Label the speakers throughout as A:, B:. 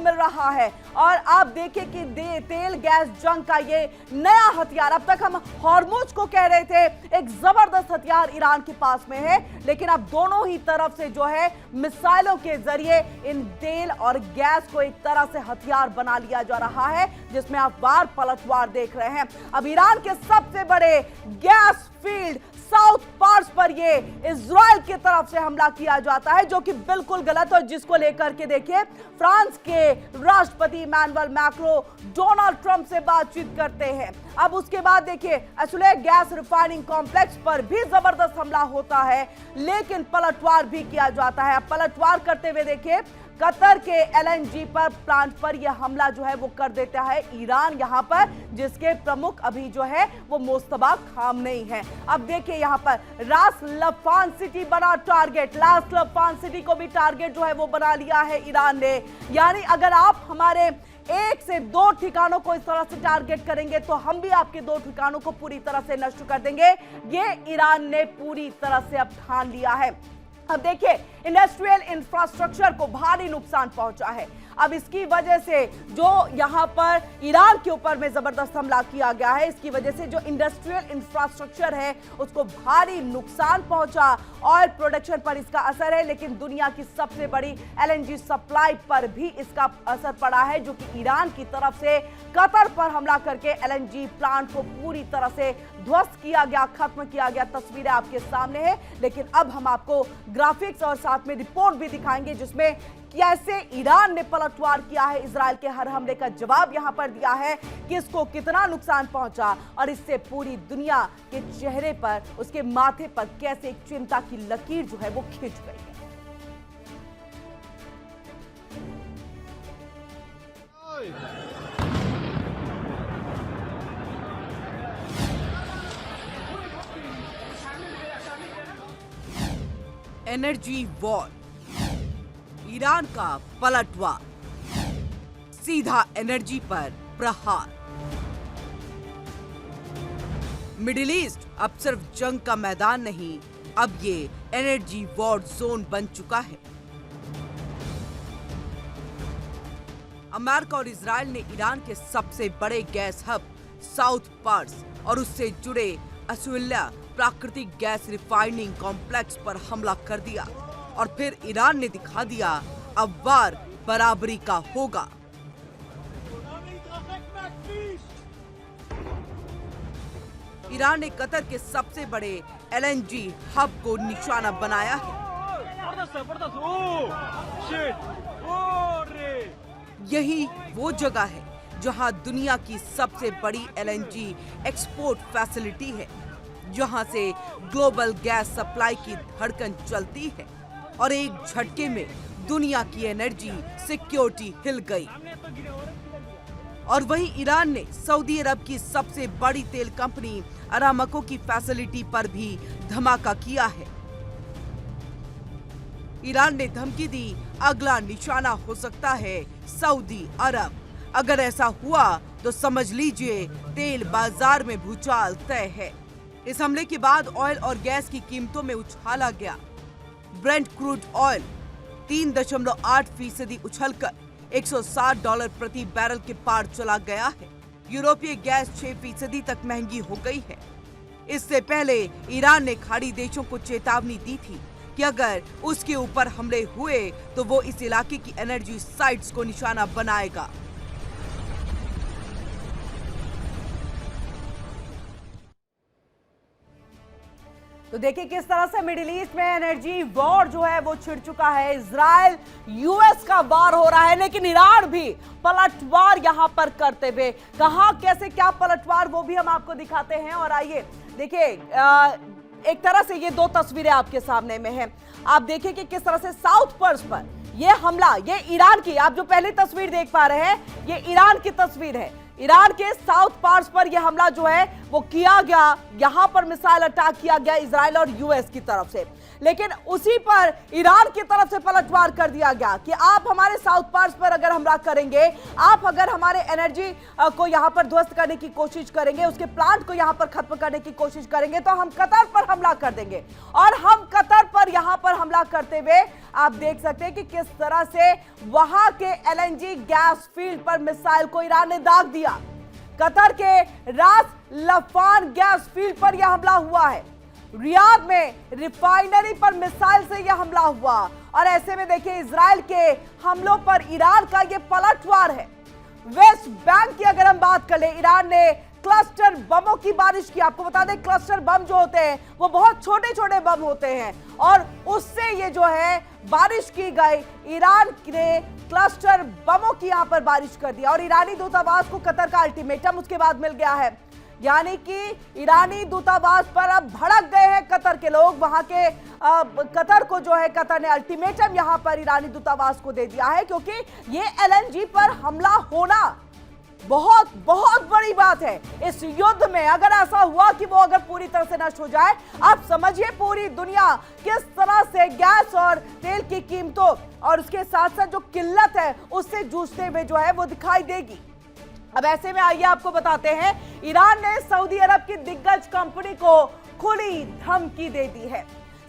A: मिल रहा है। और आप देखिए कि तेल गैस जंग का ये नया हथियार, अब तक हम हॉर्मुज को कह रहे थे एक जबरदस्त हथियार ईरान के पास में है, लेकिन अब दोनों ही तरफ से जो है मिसाइलों के जरिए इन तेल और गैस को एक तरह से हथियार बना लिया जा रहा है, जिसमें आप वार पलटवार देख रहे हैं। अब ईरान के सबसे बड़े गैस फील्ड साउथ पार्स पर ये इजराइल की तरफ से हमला किया जाता है, जो कि बिल्कुल गलत, और जिसको लेकर के देखिए फ्रांस के राष्ट्रपति इमैनुअल मैक्रों डोनाल्ड ट्रंप से बातचीत करते हैं। अब उसके बाद देखिए असुले गैस रिफाइनिंग कॉम्प्लेक्स पर भी जबरदस्त हमला होता है, लेकिन पलटवार भी किया जाता है। पलटवार करते हुए देखिए कतर के एलएनजी पर प्लांट पर यह हमला जो है वो कर देता है ईरान यहां पर, जिसके प्रमुख अभी जो है वो मोस्तबा खामनेई है। अब देखिए यहां पर रास लफान सिटी बना टारगेट, रास लफान सिटी को भी टारगेट जो है वो बना लिया है ईरान ने। यानी अगर आप हमारे 1 से 2 ठिकानों को इस तरह से टारगेट करेंगे तो हम भी आपके 2 ठिकानों को पूरी तरह से नष्ट कर देंगे। ये ईरान ने पूरी तरह से अब ठान लिया है। अब देखिए इंडस्ट्रियल इंफ्रास्ट्रक्चर को भारी नुकसान पहुंचा है। अब इसकी वजह से जो यहां पर ईरान के ऊपर में जबरदस्त हमला किया गया है, इसकी वजह से जो इंडस्ट्रियल इंफ्रास्ट्रक्चर है उसको भारी नुकसान पहुंचा। ऑयल प्रोडक्शन पर इसका असर है, लेकिन दुनिया की सबसे बड़ी एलएनजी सप्लाई पर भी इसका असर पड़ा है, जो कि ईरान की तरफ से कतर पर हमला करके एलएनजी प्लांट को पूरी तरह से ध्वस्त किया गया, खत्म किया गया। तस्वीरें आपके सामने है, लेकिन अब हम आपको ग्राफिक्स और साथ में रिपोर्ट भी दिखाएंगे, जिसमें कैसे ईरान ने पलटवार किया है, इजराइल के हर हमले का जवाब यहां पर दिया है, किसको कितना नुकसान पहुंचा, और इससे पूरी दुनिया के चेहरे पर, उसके माथे पर कैसे एक चिंता की लकीर जो है वो खिंच गई है। एनर्जी वॉर, ईरान का पलटवार, सीधा एनर्जी पर प्रहार। मिडिल ईस्ट अब सिर्फ जंग का मैदान नहीं, अब ये एनर्जी वॉर जोन बन चुका है। अमेरिका और इजराइल ने ईरान के सबसे बड़े गैस हब साउथ पार्स और उससे जुड़े असुल्ला प्राकृतिक गैस रिफाइनिंग कॉम्प्लेक्स पर हमला कर दिया, और फिर ईरान ने दिखा दिया अब वार बराबरी का होगा। ईरान ने कतर के सबसे बड़े एलएनजी हब को निशाना बनाया है। यही वो जगह है जहां दुनिया की सबसे बड़ी एलएनजी एक्सपोर्ट फैसिलिटी है, जहां से ग्लोबल गैस सप्लाई की धड़कन चलती है, और एक झटके में दुनिया की एनर्जी सिक्योरिटी हिल गई। और वहीं ईरान ने सऊदी अरब की सबसे बड़ी तेल कंपनी अरामको की फैसिलिटी पर भी धमाका किया है। ईरान ने धमकी दी अगला निशाना हो सकता है सऊदी अरब। अगर ऐसा हुआ तो समझ लीजिए तेल बाजार में भूचाल तय है। इस हमले के बाद ऑयल और गैस की कीमतों में उछाल आ गया। ब्रेंट क्रूड ऑयल 3.8% उछलकर $160 प्रति बैरल के पार चला गया है। यूरोपीय गैस 6% तक महंगी हो गई है। इससे पहले ईरान ने खाड़ी देशों को चेतावनी दी थी कि अगर उसके ऊपर हमले हुए तो वो इस इलाके की एनर्जी साइट्स को निशाना बनाएगा। तो देखिए किस तरह से मिडिल ईस्ट में एनर्जी वॉर जो है वो छिड़ चुका है। इजराइल यूएस का वार हो रहा है, लेकिन ईरान भी पलटवार यहां पर करते हुए, कहां कैसे क्या पलटवार वो भी हम आपको दिखाते हैं। और आइए देखिए एक तरह से ये 2 तस्वीरें आपके सामने में हैं। आप देखिए कि किस तरह से साउथ पर्स पर ये हमला, ये ईरान की, आप जो पहली तस्वीर देख पा रहे हैं ये ईरान की तस्वीर है। ईरान के साउथ पार्स पर यह हमला जो है वो किया गया, यहां पर मिसाइल अटैक किया गया इजराइल और यूएस की तरफ से, लेकिन उसी पर ईरान की तरफ से पलटवार कर दिया गया कि आप हमारे साउथ पार्स पर अगर हमला करेंगे, आप अगर हमारे एनर्जी को यहां पर ध्वस्त करने की कोशिश करेंगे, उसके प्लांट को यहां पर खत्म करने की कोशिश करेंगे, तो हम कतर पर हमला कर देंगे। और हम कतर पर यहां पर हमला करते हुए आप देख सकते हैं कि किस तरह से वहां के एलएनजी गैस फील्ड पर मिसाइल को ईरान ने दाग दिया। कतर के रास लफान गैस फील्ड पर यह हमला हुआ है। रियाद में रिफाइनरी पर मिसाइल से यह हमला हुआ और ऐसे में देखिए इजराइल के हमलों पर ईरान का यह पलटवार है। वेस्ट बैंक की अगर हम बात कर ले, ईरान ने क्लस्टर बमों की बारिश की। आपको बता दें क्लस्टर बम जो होते हैं वो बहुत छोटे छोटे बम होते हैं और उससे ये जो है बारिश की गई। ईरान ने क्लस्टर बमों की यहां पर बारिश कर दिया और ईरानी दूतावास को कतर का अल्टीमेटम उसके बाद मिल गया है। यानी कि ईरानी दूतावास पर अब भड़क गए हैं कतर के लोग। वहां के कतर को जो है कतर ने अल्टीमेटम यहां पर ईरानी दूतावास को दे दिया है, क्योंकि ये एलएनजी पर हमला होना बहुत बहुत बड़ी बात है इस युद्ध में। अगर ऐसा हुआ कि वो अगर पूरी तरह से नष्ट हो जाए, आप समझिए पूरी दुनिया किस तरह से गैस और तेल की कीमतों और उसके साथ साथ जो किल्लत है उससे जूझते हुए जो है वो दिखाई देगी। अब ऐसे में आइए आपको बताते हैं, ईरान ने सऊदी अरब की दिग्गज कंपनी को खुली धमकी दे दी है।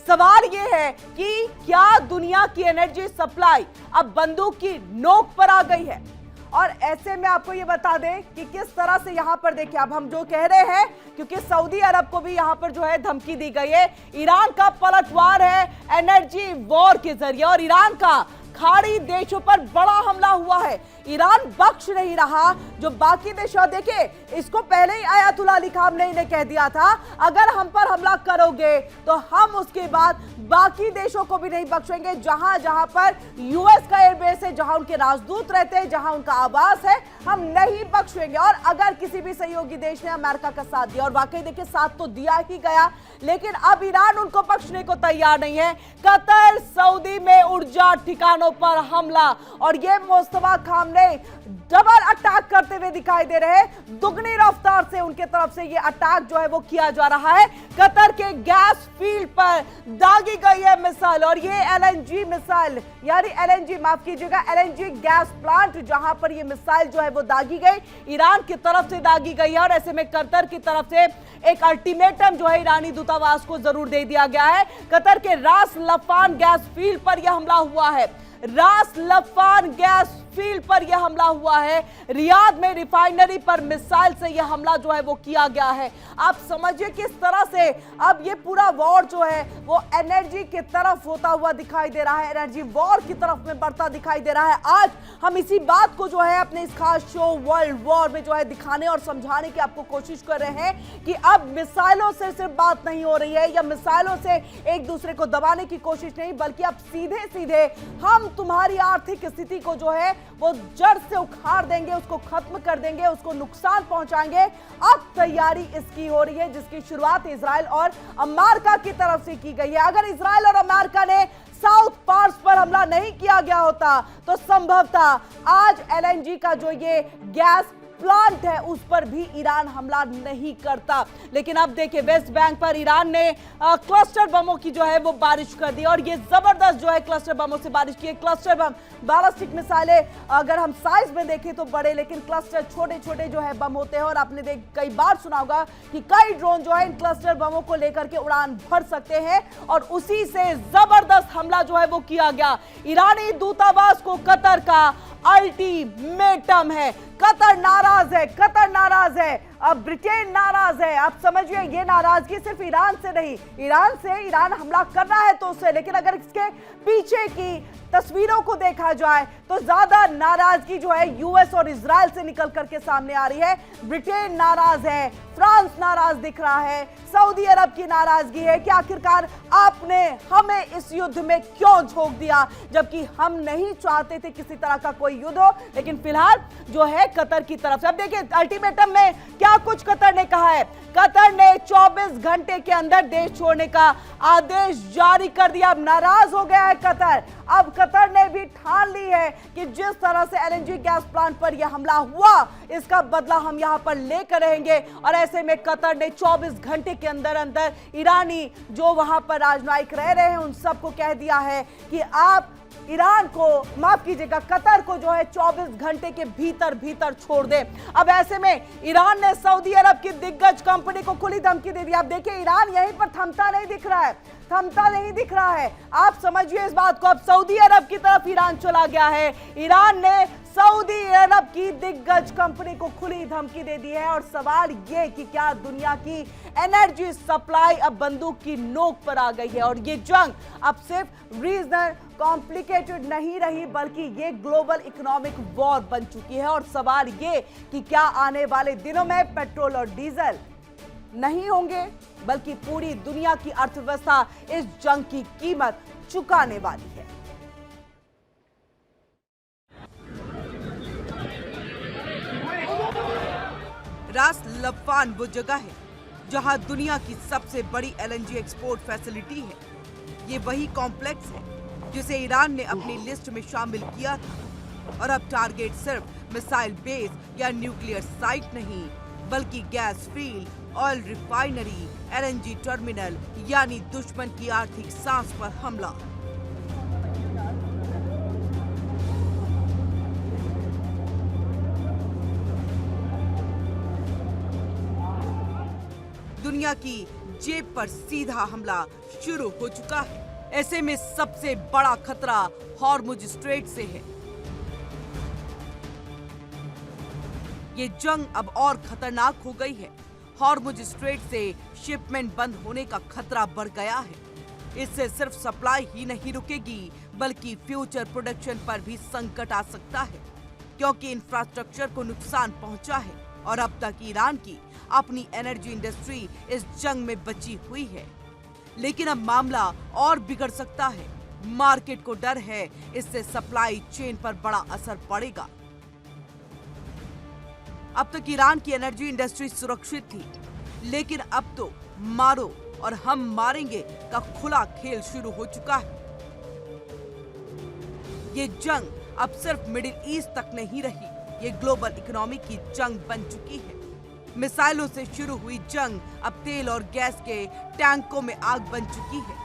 A: सवाल यह है कि क्या दुनिया की एनर्जी सप्लाई अब बंदूक की नोक पर आ गई है। और ऐसे में आपको ये बता दें कि किस तरह से यहां पर देखिए, अब हम जो कह रहे हैं, क्योंकि सऊदी अरब को भी यहां पर जो है धमकी दी गई है। ईरान का पलटवार है एनर्जी वॉर के जरिए और ईरान का खाड़ी देशों पर बड़ा हमला हुआ है। ईरान बख्श नहीं रहा। जो बाकी देश, देखिए इसको पहले ही आयतुल्लाह अली खामेनी ने कह दिया था, अगर हम पर हमला करोगे तो हम उसके बाद बाकी देशों को भी नहीं बख्शेंगे। जहां जहां पर यूएस का एयरबेस है, जहां उनके राजदूत रहते हैं, जहां उनका आवास है, हम नहीं बख्शेंगे। और अगर किसी भी सहयोगी देश ने अमेरिका का साथ दिया, और वाकई देखिए साथ तो दिया ही गया, लेकिन अब ईरान उनको बख्शने को तैयार नहीं है। कतर सऊदी में ऊर्जा ठिकानों पर हमला और ये मुस्तफा खामेनी डबल अटैक करते हुए दिखाई दे रहे हैं। दुगनी रफ्तार से उनके तरफ से ये अटैक जो है वो किया जा रहा है। कतर के गैस फील्ड पर दागी गई है मिसाइल और ये एलएनजी मिसाइल, यानी एलएनजी, माफ कीजिएगा, एलएनजी गैस प्लांट, जहां पर ये मिसाइल जो है वो दागी गई, ईरान की तरफ से दागी गई है। और ऐसे में कतर की तरफ से एक अल्टीमेटम जो है ईरानी दूतावास को जरूर दे दिया गया है। कतर के रास लफान गैस फील्ड पर यह हमला हुआ है। रास लफान गैस फील्ड पर यह हमला हुआ है। रियाद में रिफाइनरी पर मिसाइल से यह हमला जो है वो किया गया है। आप समझिए किस तरह से अब ये पूरा वॉर जो है वो एनर्जी की तरफ होता हुआ दिखाई दे रहा है, एनर्जी वॉर की तरफ में बढ़ता दिखाई दे रहा है। आज हम इसी बात को जो है अपने इस खास शो वर्ल्ड वॉर में जो है दिखाने और समझाने की आपको कोशिश कर रहे हैं कि अब मिसाइलों से सिर्फ बात नहीं हो रही है या मिसाइलों से एक दूसरे को दबाने की कोशिश नहीं, बल्कि अब सीधे सीधे हम तुम्हारी आर्थिक स्थिति को जो है वो जड़ से उखाड़ देंगे, उसको खत्म कर देंगे, उसको नुकसान पहुंचाएंगे। अब तैयारी इसकी हो रही है, जिसकी शुरुआत इजराइल और अमेरिका की तरफ से की गई है। अगर इजराइल और अमेरिका ने साउथ पार्स पर हमला नहीं किया गया होता तो संभवतः आज एलएनजी का जो ये गैस प्लांट है उस पर भी ईरान हमला नहीं करता। लेकिन अब देखिए वेस्ट बैंक पर ईरान ने क्लस्टर बमों की जो है वो बारिश कर दी और ये जबरदस्त जो है क्लस्टर बमों से बारिश की है। क्लस्टर बम, बैलिस्टिक मिसाइलें अगर हम साइज में देखें तो बड़े, लेकिन क्लस्टर छोटे छोटे जो है बम होते हैं। और आपने कई बार सुना होगा कि कई ड्रोन जो है इन क्लस्टर बमों को लेकर के उड़ान भर सकते हैं और उसी से जबरदस्त हमला जो है वो किया गया। ईरानी दूतावास को कतर का अल्टीमेटम है। कतर नाराज है, कतर नाराज है, अब ब्रिटेन नाराज है। आप समझिए ये नाराजगी सिर्फ ईरान से नहीं, ईरान हमला कर रहा है तो उससे, लेकिन अगर इसके पीछे की तस्वीरों को देखा जाए तो ज्यादा नाराजगी जो है यूएस और इजराइल से निकल करके सामने आ रही है। ब्रिटेन नाराज है, फ्रांस नाराज दिख रहा है, सऊदी अरब की नाराजगी है कि आखिरकार आपने हमें इस युद्ध में क्यों झोंक दिया, जबकि हम नहीं चाहते थे किसी तरह का कोई युद्ध हो। लेकिन फिलहाल जो है कतर की तरफ से, अब देखिए अल्टीमेटम में क्या कुछ कतर ने कहा है। कतर ने 24 घंटे के अंदर देश छोड़ने का आदेश जारी कर दिया। अब नाराज हो गया है कतर। अब कतर ने भी ठान ली है कि जिस तरह से एलएनजी गैस प्लांट पर यह हमला हुआ इसका बदला हम यहां पर लेकर रहेंगे। और ऐसे में कतर ने 24 घंटे के अंदर अंदर ईरानी जो वहां पर राजनयिक रह रहे हैं उन सबको कह दिया है कि आप ईरान को, माफ कीजिएगा, कतर को जो है 24 घंटे के भीतर भीतर छोड़ दे। अब ऐसे में ईरान ने सऊदी अरब की दिग्गज कंपनी को खुली धमकी दे दी। अब देखिए ईरान यहीं पर थमता नहीं दिख रहा है। थमता नहीं दिख रहा है। आप समझिए इस बात को। अब सऊदी अरब की तरफ ईरान चला गया है। ईरान ने सऊदी अरब की दिग्गज कंपनी को खुली धमकी दे दी है और सवाल ये कि क्या दुनिया की एनर्जी सप्लाई अब बंदूक की नोक पर आ गई है और ये जंग अब सिर्फ रीजनल कॉम्प्लिकेटेड नहीं रही बल्कि ये ग्लोबल इकोनॉमिक वॉर बन चुकी है। और सवाल ये कि क्या आने वाले दिनों में पेट्रोल और डीजल नहीं होंगे बल्कि पूरी दुनिया की अर्थव्यवस्था इस जंग की कीमत चुकाने वाली है। रास लफान वो जगह है जहां दुनिया की सबसे बड़ी एलएनजी एक्सपोर्ट फैसिलिटी है। ये वही कॉम्प्लेक्स है जिसे ईरान ने अपनी लिस्ट में शामिल किया था और अब टारगेट सिर्फ मिसाइल बेस या न्यूक्लियर साइट नहीं बल्कि gas field, oil refinery, LNG terminal यानी दुश्मन की आर्थिक सांस पर हमला। दुनिया की जेब पर सीधा हमला शुरू हो चुका है। ऐसे में सबसे बड़ा खतरा हॉर्मुज स्ट्रेट से है। ये जंग अब और खतरनाक हो गई है। हॉर्मुज स्ट्रेट से शिपमेंट बंद होने का खतरा बढ़ गया है। इससे सिर्फ सप्लाई ही नहीं रुकेगी बल्कि फ्यूचर प्रोडक्शन पर भी संकट आ सकता है क्योंकि इंफ्रास्ट्रक्चर को नुकसान पहुंचा है और अब तक ईरान की अपनी एनर्जी इंडस्ट्री इस जंग में बची हुई है। लेकिन अब मामला और बिगड़ सकता है। मार्केट को डर है इससे सप्लाई चेन पर बड़ा असर पड़ेगा। अब तक ईरान की एनर्जी इंडस्ट्री सुरक्षित थी लेकिन अब तो मारो और हम मारेंगे का खुला खेल शुरू हो चुका है। ये जंग अब सिर्फ मिडिल ईस्ट तक नहीं रही, ये ग्लोबल इकोनॉमी की जंग बन चुकी है। मिसाइलों से शुरू हुई जंग अब तेल और गैस के टैंकों में आग बन चुकी है।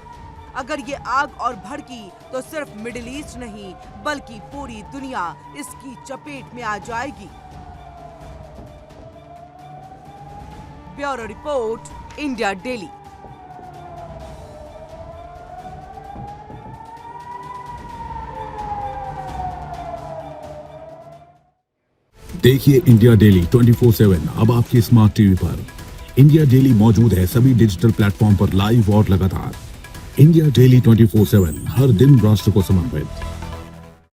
A: अगर ये आग और भड़की तो सिर्फ मिडिल ईस्ट नहीं बल्कि पूरी दुनिया इसकी चपेट में आ जाएगी। Bureau report, India daily.
B: देखिए इंडिया डेली 24/7 अब आपके स्मार्ट टीवी पर। इंडिया डेली मौजूद है सभी डिजिटल प्लेटफॉर्म पर लाइव और लगातार। इंडिया डेली 24/7 हर दिन राष्ट्र को समर्पित।